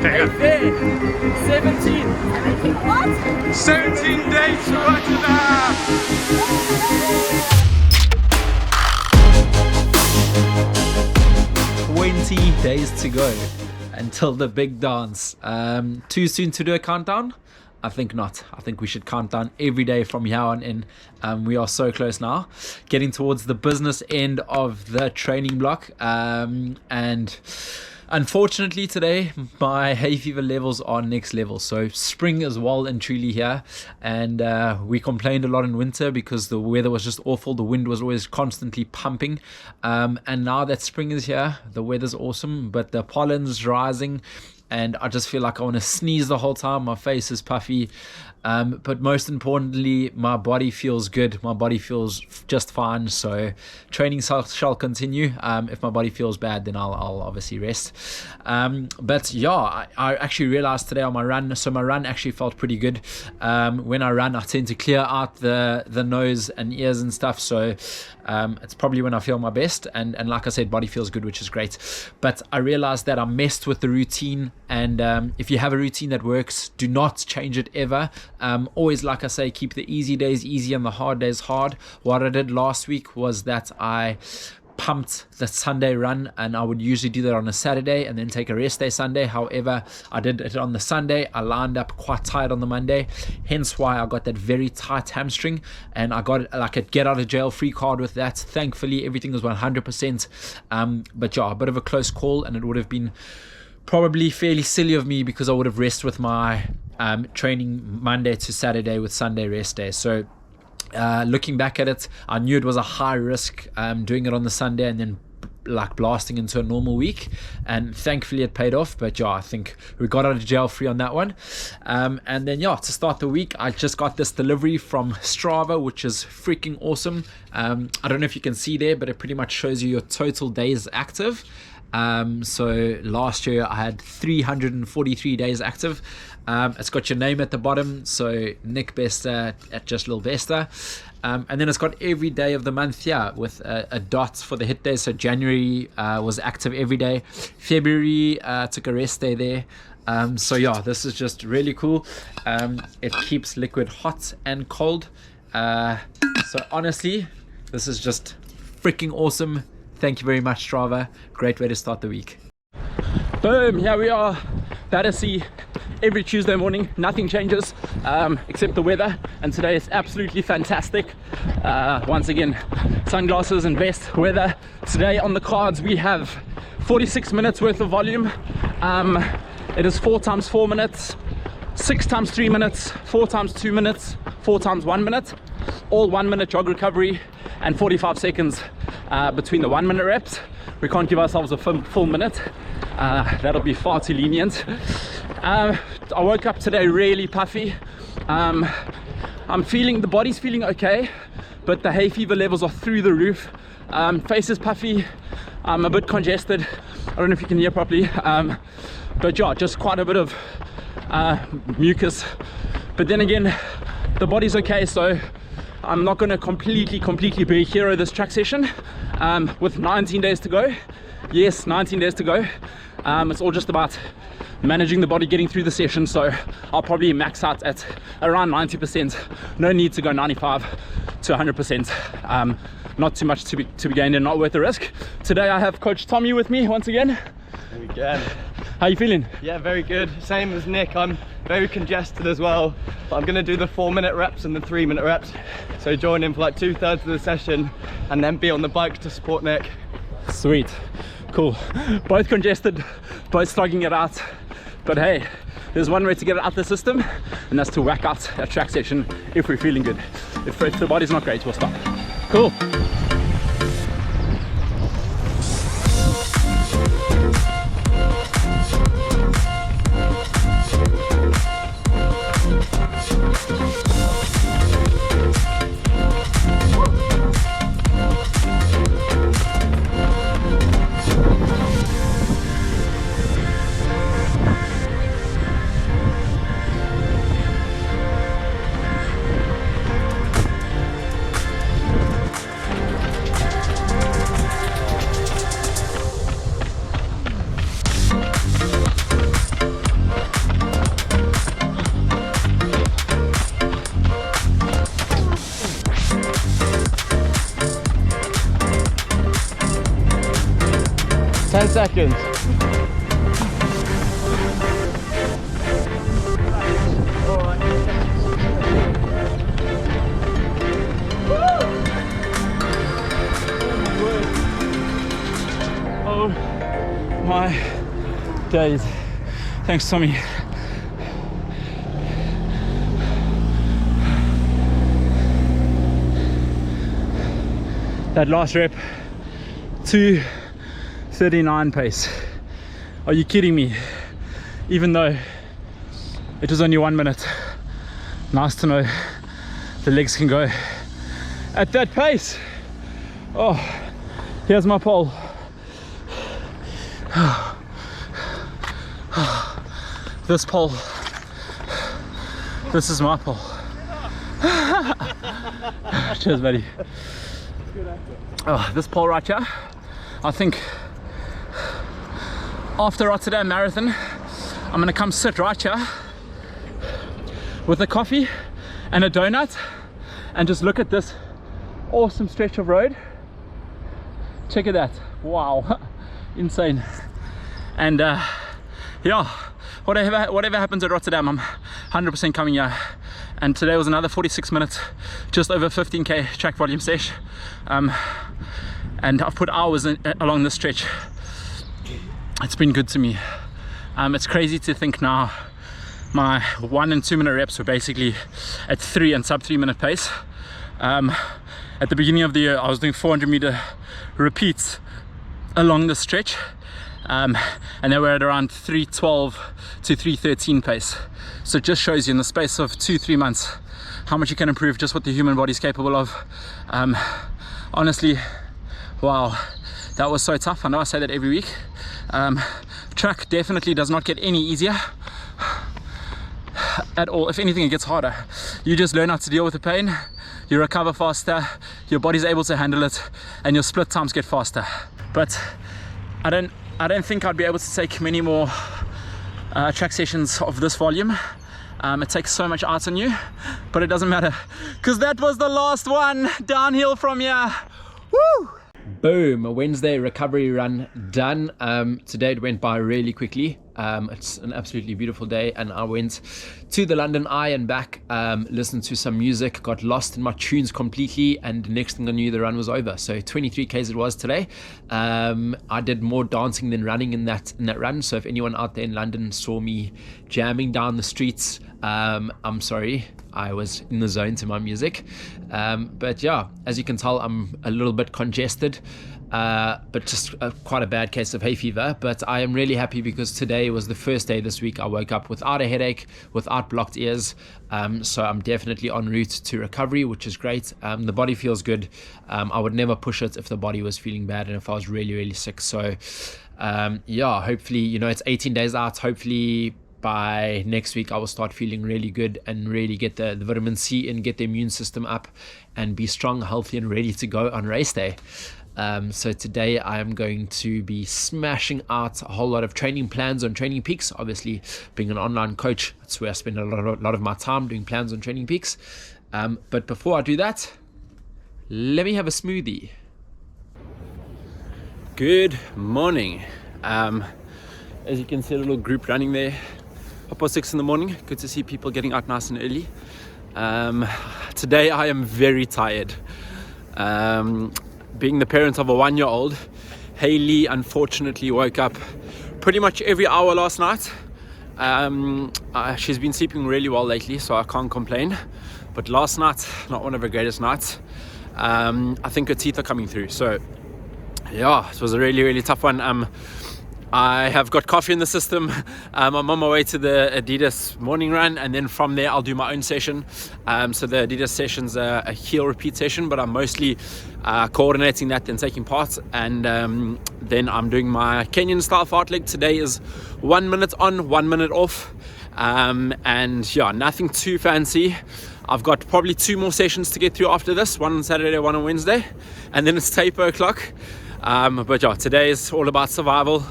Hey, there. 17. What? 17 days to Rotterdam. 20 days to go until the big dance. Too soon to do a countdown? I think not. I think we should count down every day from here on in. We are so close now, getting towards the business end of the training block. And unfortunately today, my hay fever levels are next level. So spring is well and truly here. And we complained a lot in winter because the weather was just awful. The wind was always constantly pumping. And now that spring is here, the weather's awesome, but the pollen's rising. And I just feel like I want to sneeze the whole time. My face is puffy. But most importantly, my body feels good. My body feels just fine. So training shall continue. If my body feels bad, then I'll obviously rest. But yeah, I actually realized today on my run, so my run actually felt pretty good. When I run, I tend to clear out the nose and ears and stuff. So it's probably when I feel my best. And like I said, body feels good, which is great. But I realized that I messed with the routine. And if you have a routine that works, do not change it ever. Always, like I say, keep the easy days easy and the hard days hard. What I did last week was that I pumped the Sunday run, and I would usually do that on a Saturday and then take a rest day Sunday. However, I did it on the Sunday. I lined up quite tight on the Monday, hence why I got that very tight hamstring, and I got like a get out of jail free card with that. Thankfully everything was 100%. But yeah, a bit of a close call, and it would have been probably fairly silly of me because I would have rested with my training Monday to Saturday with Sunday rest day. So looking back at it, I knew it was a high risk doing it on the Sunday and then like blasting into a normal week, and thankfully it paid off. But yeah, I think we got out of jail free on that one. And then yeah, to start the week, I just got this delivery from Strava, which is freaking awesome. I don't know if you can see there, but it pretty much shows you your total days active. So last year I had 343 days active. It's got your name at the bottom, so Nick Bester at just Lil Bester. And then it's got every day of the month here with a dot for the hit days. So January was active every day. February took a rest day there. So yeah, this is just really cool. It keeps liquid hot and cold. So honestly, this is just freaking awesome. Thank you very much, Strava. Great way to start the week. Boom, here we are. Battersea every Tuesday morning. Nothing changes except the weather, and today is absolutely fantastic. Once again, sunglasses and vest weather. Today on the cards we have 46 minutes worth of volume. It is 4 times 4 minutes, 6 times 3 minutes, 4 times 2 minutes, 4 times 1 minute, all 1 minute jog recovery, and 45 seconds between the 1 minute reps. We can't give ourselves a full minute. That'll be far too lenient. I woke up today really puffy. I'm feeling, the body's feeling okay, but the hay fever levels are through the roof. Face is puffy. I'm a bit congested. I don't know if you can hear properly. But yeah, just quite a bit of mucus. But then again, the body's okay, so I'm not going to completely be a hero this track session. With 19 days to go. Yes, 19 days to go. It's all just about managing the body, getting through the session. So I'll probably max out at around 90%. No need to go 95 to 100%. Not too much to be gained and not worth the risk. Today I have Coach Tommy with me once again. Again. How you feeling? Yeah, very good. Same as Nick. I'm very congested as well, but I'm going to do the 4 minute reps and the 3 minute reps. So join in for like 2/3 of the session and then be on the bike to support Nick. Sweet, cool. Both congested, both slugging it out, but hey, there's one way to get it out the system, and that's to whack out a track session if we're feeling good. If the body's not great, we'll stop. Cool. 10 seconds. Oh my days. Thanks, Tommy. That last rep, 2:39 pace. Are you kidding me? Even though it was only 1 minute, nice to know the legs can go at that pace. Oh, here's my pole. This pole, this is my pole. Cheers, buddy. Oh, this pole right here, I think after Rotterdam Marathon, I'm gonna come sit right here with a coffee and a donut and just look at this awesome stretch of road. Check it out. Wow. Insane. And yeah, whatever happens at Rotterdam, I'm 100% coming here. And today was another 46 minutes, just over 15k track volume sesh. And I've put hours along this stretch. It's been good to me. It's crazy to think now my 1 and 2 minute reps were basically at 3 and sub 3 minute pace. At the beginning of the year, I was doing 400 meter repeats along the stretch, and they were at around 3:12 to 3:13 pace. So it just shows you in the space of 2-3 months how much you can improve, just what the human body is capable of. Honestly, wow, that was so tough. I know I say that every week. Track definitely does not get any easier at all. If anything, it gets harder. You just learn how to deal with the pain, you recover faster, your body's able to handle it, and your split times get faster. But I don't think I'd be able to take many more track sessions of this volume. It takes so much out on you, but it doesn't matter because that was the last one downhill from here. Woo! Boom, a Wednesday recovery run done. Today it went by really quickly. It's an absolutely beautiful day, and I went to the London Eye and back, listened to some music, got lost in my tunes completely, and the next thing I knew, the run was over. So 23 k's it was today. I did more dancing than running in that run, so if anyone out there in London saw me jamming down the streets, I'm sorry, I was in the zone to my music. But yeah, as you can tell, I'm a little bit congested, but just quite a bad case of hay fever. But I am really happy because today was the first day this week I woke up without a headache, without blocked ears. So I'm definitely en route to recovery, which is great. The body feels good. I would never push it if the body was feeling bad and if I was really, really sick. So yeah, hopefully, you know, it's 18 days out. Hopefully by next week I will start feeling really good and really get the vitamin C and get the immune system up and be strong, healthy and ready to go on race day. So today I am going to be smashing out a whole lot of training plans on Training Peaks. Obviously, being an online coach, that's where I spend a lot of my time doing plans on Training Peaks. But before I do that, let me have a smoothie. Good morning. As you can see, a little group running there. 6:30 in the morning. Good to see people getting out nice and early. Today I am very tired. Being the parent of a 1-year-old, Hayley unfortunately woke up pretty much every hour last night. She's been sleeping really well lately, so I can't complain. But last night, not one of her greatest nights. I think her teeth are coming through. So yeah, it was a really, really tough one. I have got coffee in the system. I'm on my way to the Adidas morning run, and then from there I'll do my own session. So the Adidas session's a heel repeat session, but I'm mostly coordinating that and taking part. And then I'm doing my Kenyan style fartlek. Today is 1 minute on, 1 minute off. And yeah, nothing too fancy. I've got probably 2 more sessions to get through after this, one on Saturday, one on Wednesday, and then it's taper o'clock. But yeah, today is all about survival.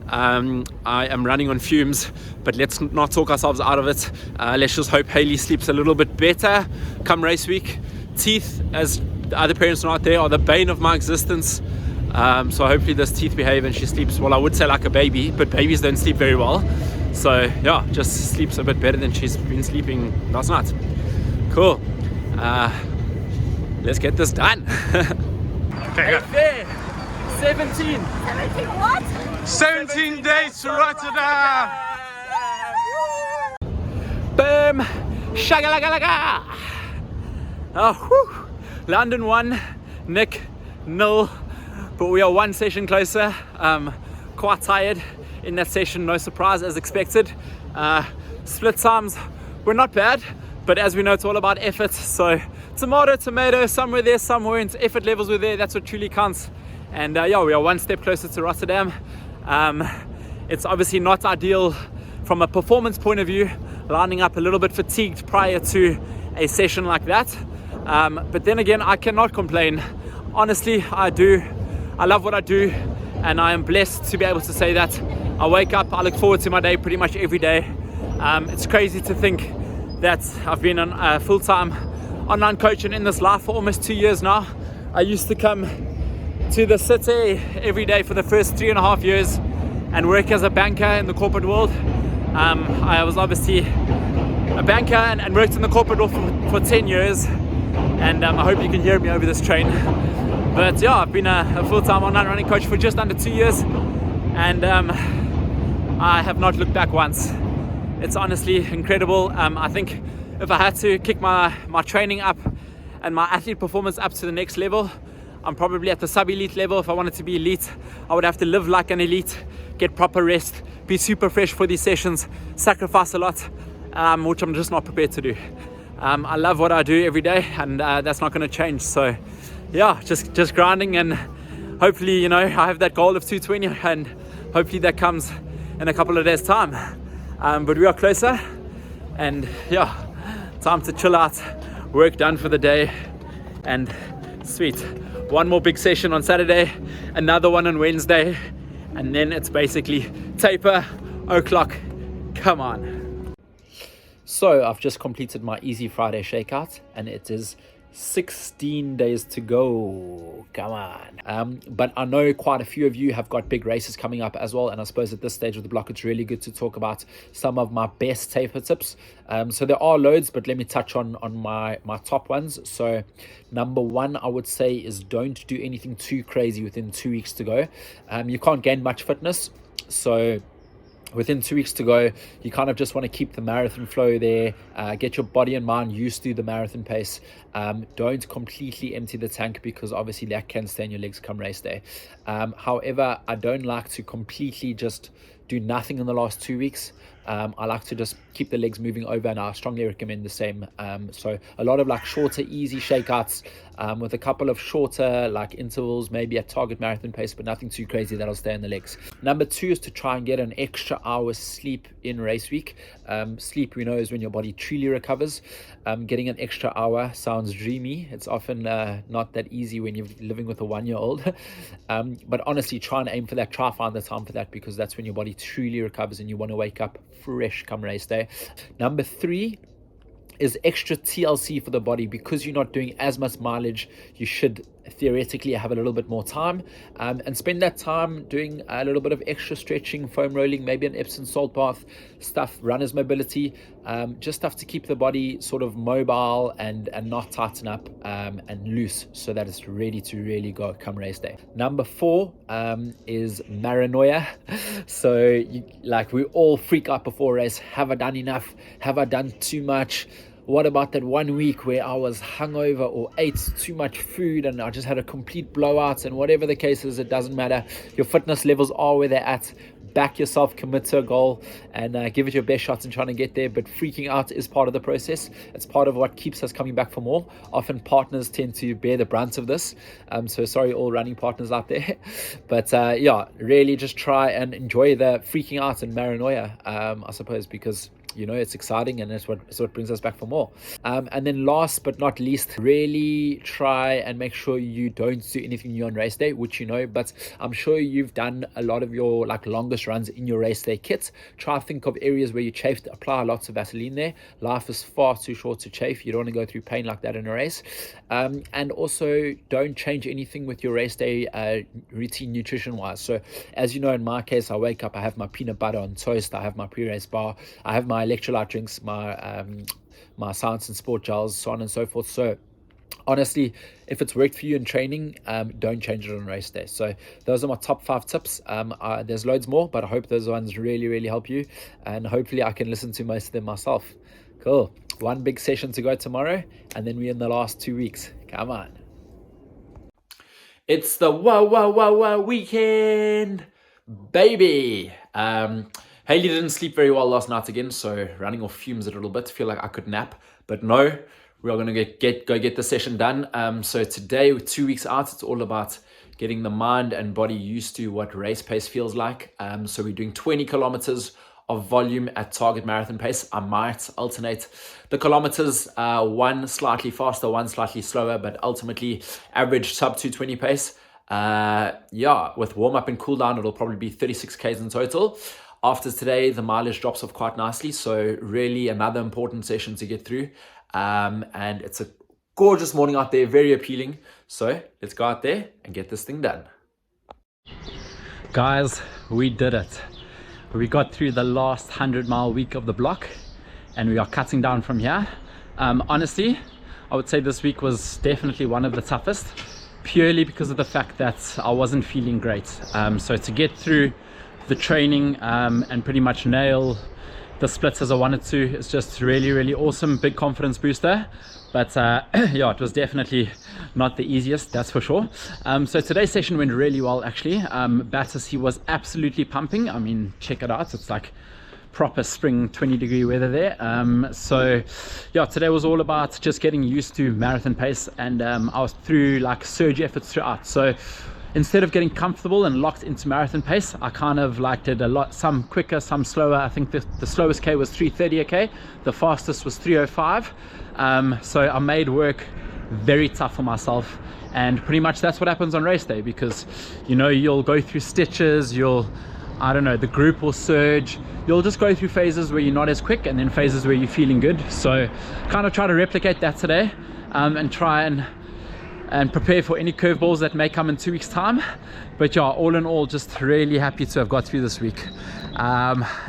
I am running on fumes, but let's not talk ourselves out of it. Let's just hope Hayley sleeps a little bit better come race week. Teeth, as the other parents are out there, are the bane of my existence. So hopefully this teeth behave and she sleeps, well, I would say like a baby, but babies don't sleep very well. So yeah, just sleeps a bit better than she's been sleeping last night. Cool. Let's get this done. Okay, go. 17 what? 17 days to Rotterdam. Boom. Shagalagalaga. London 1, Nick 0, but we are one session closer. Quite tired in that session, no surprise as expected. Split times were not bad, but as we know, it's all about effort. So tomato, somewhere there, somewhere, and effort levels were there. That's what truly counts. And yeah, we are one step closer to Rotterdam. It's obviously not ideal from a performance point of view, lining up a little bit fatigued prior to a session like that. But then again, I cannot complain. Honestly, I love what I do, and I am blessed to be able to say that. I wake up, I look forward to my day pretty much every day. It's crazy to think that I've been a full-time online coach and in this life for almost 2 years now. I used to come to the city every day for the first 3.5 years and work as a banker in the corporate world. I was obviously a banker and worked in the corporate world for 10 years, and I hope you can hear me over this train. But yeah, I've been a full-time online running coach for just under 2 years, and I have not looked back once. It's honestly incredible. I think if I had to kick my training up and my athlete performance up to the next level, I'm probably at the sub-elite level. If I wanted to be elite, I would have to live like an elite, get proper rest, be super fresh for these sessions, sacrifice a lot, which I'm just not prepared to do. I love what I do every day, and that's not going to change. So yeah, just grinding, and hopefully, you know, I have that goal of 220, and hopefully that comes in a couple of days time. But we are closer, and yeah, time to chill out, work done for the day, and sweet. One more big session on Saturday, another one on Wednesday, and then it's basically taper, o'clock, come on. So I've just completed my Easy Friday shakeout, and it is 16 days to go. Come on. But I know quite a few of you have got big races coming up as well, and I suppose at this stage of the block it's really good to talk about some of my best taper tips. So there are loads, but let me touch on my top ones. So number one, I would say, is don't do anything too crazy within 2 weeks to go. You can't gain much fitness, so within 2 weeks to go, you kind of just want to keep the marathon flow there, get your body and mind used to the marathon pace. Don't completely empty the tank, because obviously that can stay in your legs come race day. However, I don't like to completely just do nothing in the last 2 weeks. I like to just keep the legs moving over, and I strongly recommend the same. So a lot of like shorter, easy shakeouts with a couple of shorter like intervals, maybe at target marathon pace, but nothing too crazy that'll stay in the legs. Number two is to try and get an extra hour's sleep in race week. Sleep, we know, is when your body truly recovers. Getting an extra hour sounds dreamy. It's often not that easy when you're living with a 1-year-old. But honestly, try and aim for that. Try find the time for that, because that's when your body truly recovers and you want to wake up fresh come race day. Number three is extra TLC for the body. Because you're not doing as much mileage, you should theoretically have a little bit more time, and spend that time doing a little bit of extra stretching, foam rolling, maybe an Epsom salt bath, stuff, runner's mobility, just stuff to keep the body sort of mobile and not tighten up and loose, so that it's ready to really go come race day. Number four is paranoia. So we all freak out before a race. Have I done enough? Have I done too much? What about that 1 week where I was hungover or ate too much food and I just had a complete blowout? And whatever the case is, it doesn't matter. Your fitness levels are where they're at. Back yourself, commit to a goal, and give it your best shots in trying to get there. But freaking out is part of the process. It's part of what keeps us coming back for more. Often partners tend to bear the brunt of this. So sorry, all running partners out there. But yeah, really just try and enjoy the freaking out and paranoia, I suppose, because you know, it's exciting, and it's what brings us back for more. And then last but not least, really try and make sure you don't do anything new on race day, which you know, but I'm sure you've done a lot of your like longest runs in your race day kit. Try to think of areas where you chafed, apply lots of Vaseline there. Life is far too short to chafe. You don't want to go through pain like that in a race. And also don't change anything with your race day routine nutrition wise. So as you know, in my case, I wake up, I have my peanut butter on toast, I have my pre-race bar, I have my electrolyte drinks, my science and sport gels, so on and so forth. So honestly, if it's worked for you in training, don't change it on race day. So those are my top 5 tips. There's loads more, but I hope those ones really help you, and hopefully I can listen to most of them myself. Cool. One big session to go tomorrow, and then we're in the last 2 weeks. Come on. It's the whoa weekend, baby. Haley didn't sleep very well last night again, so running off fumes a little bit. Feel like I could nap, but no, we are going to go get the session done. So today, with 2 weeks out, it's all about getting the mind and body used to what race pace feels like. So we're doing 20 kilometers of volume at target marathon pace. I might alternate the kilometers, one slightly faster, one slightly slower, but ultimately average sub 220 pace. With warm up and cool down, it'll probably be 36 Ks in total. After today, the mileage drops off quite nicely. So really another important session to get through. And it's a gorgeous morning out there, very appealing. So let's go out there and get this thing done. Guys, we did it. We got through the last 100-mile week of the block, and we are cutting down from here. Honestly, I would say this week was definitely one of the toughest, purely because of the fact that I wasn't feeling great. So to get through the training and pretty much nail the splits as I wanted to, it's just really awesome, big confidence booster. But yeah, it was definitely not the easiest, that's for sure. So today's session went really well, actually. Battersea was absolutely pumping. I mean, check it out, it's like proper spring 20-degree weather there. So yeah, today was all about just getting used to marathon pace, and I was through like surge efforts throughout. So instead of getting comfortable and locked into marathon pace, I kind of like did a lot, some quicker, some slower. I think the slowest K was 3:30 a K, the fastest was 3:05. So I made work very tough for myself, and pretty much that's what happens on race day, because you know, you'll go through stitches, I don't know, the group will surge, you'll just go through phases where you're not as quick, and then phases where you're feeling good. So kind of try to replicate that today, and try and prepare for any curveballs that may come in 2 weeks time. But yeah, all in all, just really happy to have got through this week.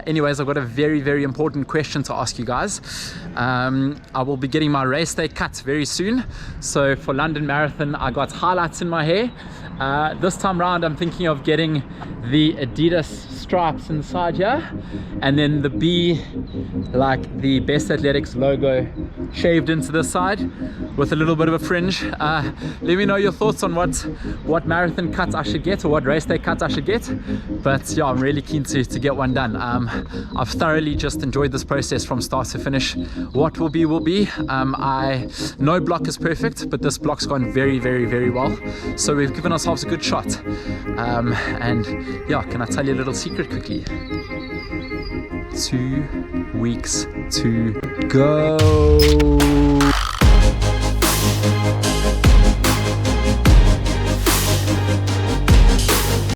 Anyways, I've got a very important question to ask you guys. I will be getting my race day cut very soon. So for London Marathon, I got highlights in my hair. This time round, I'm thinking of getting the Adidas stripes inside here, and then the B, like the Best Athletics logo, shaved into the side with a little bit of a fringe. Let me know your thoughts on what marathon cut I should get, or what race day cut I should get. But yeah, I'm really keen to get one done. I've thoroughly just enjoyed this process from start to finish. What will be will be. No block is perfect, but this block's gone very well. So we've given ourselves a good shot. And yeah, can I tell you a little secret quickly? 2 weeks to go.